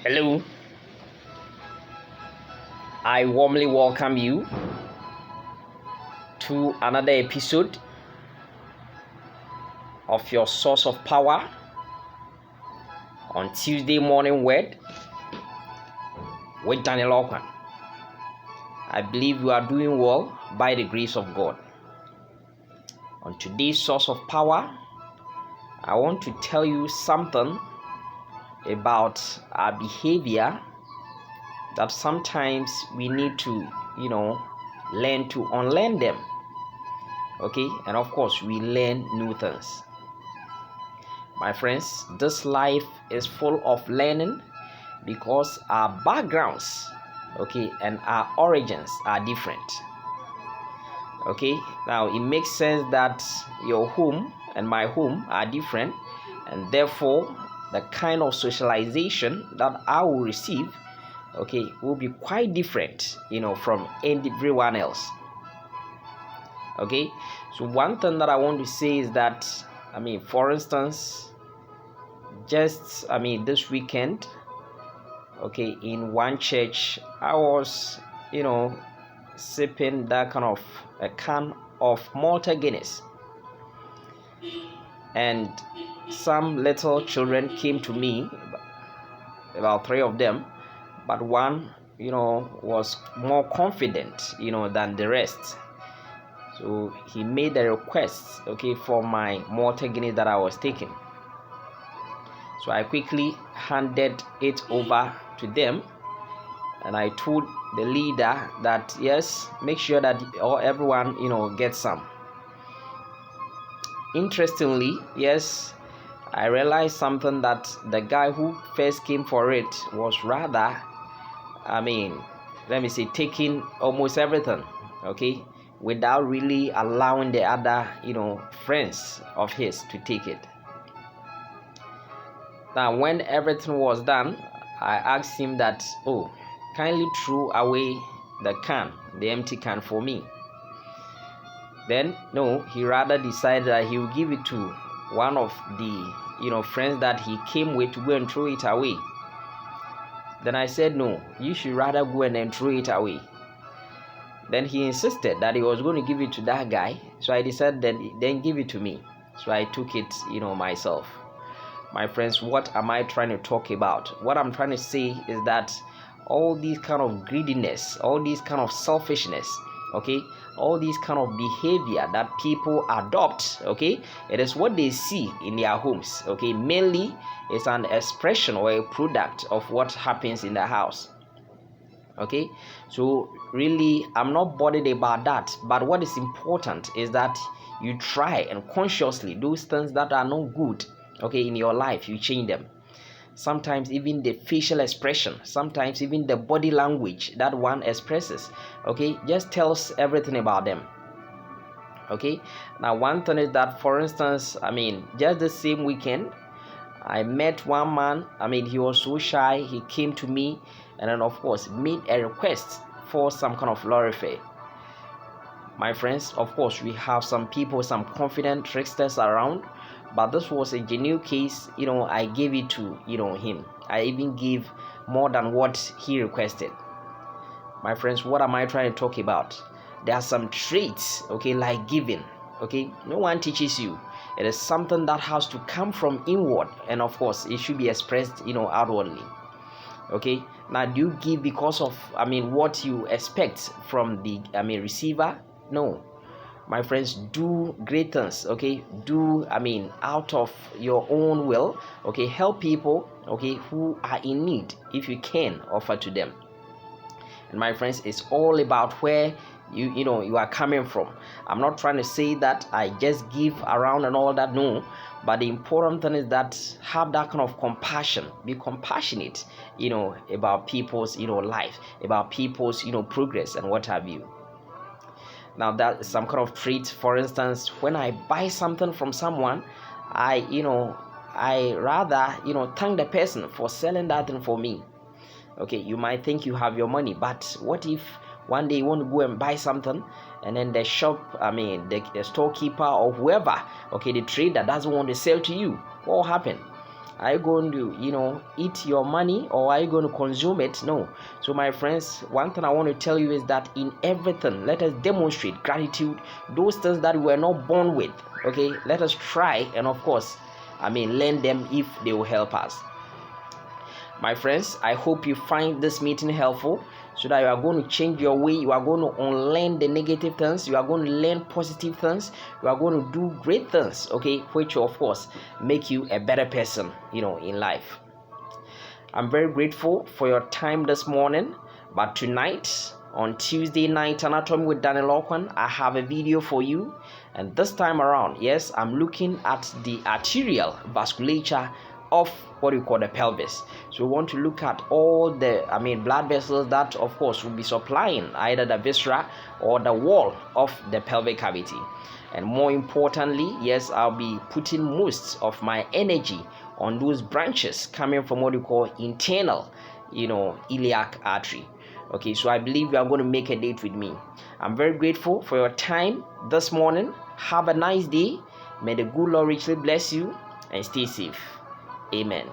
Hello, I warmly welcome you to another episode of your source of power on Tuesday morning word with Daniel Okwan. I believe you are doing well by the grace of God. On today's source of power, I want to tell you something about our behavior that sometimes we need to, learn to unlearn them. Okay, and of course, we learn new things. My friends, this life is full of learning because our backgrounds, and our origins are different. Okay, now it makes sense that your home and my home are different, and therefore the kind of socialization that I will receive, will be quite different, from everyone else. Okay, so one thing that I want to say is that, for instance, this weekend, in one church, I was, sipping that kind of a can of Malta Guinness, and some little children came to me, about 3 of them, but one, was more confident, than the rest. So he made a request, for my Malta Guinness that I was taking. So I quickly handed it over to them, and I told the leader that yes, make sure that everyone gets some. Interestingly, yes, I realized something, that the guy who first came for it was rather, taking almost everything, without really allowing the other, friends of his to take it. Now, when everything was done, I asked him that, kindly throw away the empty can for me. Then, no, he rather decided that he would give it to one of the, friends that he came with to go and throw it away. Then I said, no, you should rather go and then throw it away. Then he insisted that he was going to give it to that guy. So I decided then give it to me. So I took it, myself. My friends, what am I trying to talk about? What I'm trying to say is that all these kind of greediness, all these kind of selfishness, all these kind of behavior that people adopt, it is what they see in their homes, mainly it's an expression or a product of what happens in the house. So really, I'm not bothered about that, but what is important is that you try and consciously those things that are not good, in your life, you change them. Sometimes even the facial expression, sometimes even the body language that one expresses, just tells everything about them. Now one thing is that, for instance, just the same weekend, I met one man. He was so shy. He came to me and then, of course, made a request for some kind of lorry fare. My friends, of course, we have some people, some confident tricksters around, but this was a genuine case. I gave it to him. I even gave more than what he requested. My friends, what am I trying to talk about? There are some traits, like giving. No one teaches you. It is something that has to come from inward, and of course it should be expressed outwardly. Now, do you give because of what you expect from the receiver? No, my friends, do great things. Do out of your own will. Help people who are in need, if you can offer to them. And my friends, it's all about where you are coming from. I'm not trying to say that I just give around and all that, no, but the important thing is that have that kind of compassion. Be compassionate about people's life, about people's progress and what have you. Now, that is some kind of trait. For instance, when I buy something from someone, I rather thank the person for selling that thing for me. You might think you have your money, but what if one day you want to go and buy something, and then the shop, the storekeeper or whoever, the trader doesn't want to sell to you? What will happen? Are you going to, eat your money, or are you going to consume it? No. So my friends, one thing I want to tell you is that in everything, let us demonstrate gratitude. Those things that we were not born with, okay, let us try and of course, learn them if they will help us. My friends, I hope you find this meeting helpful, so that you are going to change your way. You are going to unlearn the negative things. You are going to learn positive things. You are going to do great things, okay, which will of course make you a better person, in life. I'm very grateful for your time this morning. But tonight, on Tuesday night anatomy with Daniel Okwan, I have a video for you. And this time around, yes, I'm looking at the arterial vasculature of what we call the pelvis. So we want to look at all the blood vessels that of course will be supplying either the viscera or the wall of the pelvic cavity. And more importantly, yes, I'll be putting most of my energy on those branches coming from what we call internal, iliac artery. Okay, so I believe you are going to make a date with me. I'm very grateful for your time this morning. Have a nice day. May the good Lord richly bless you and stay safe. Amen.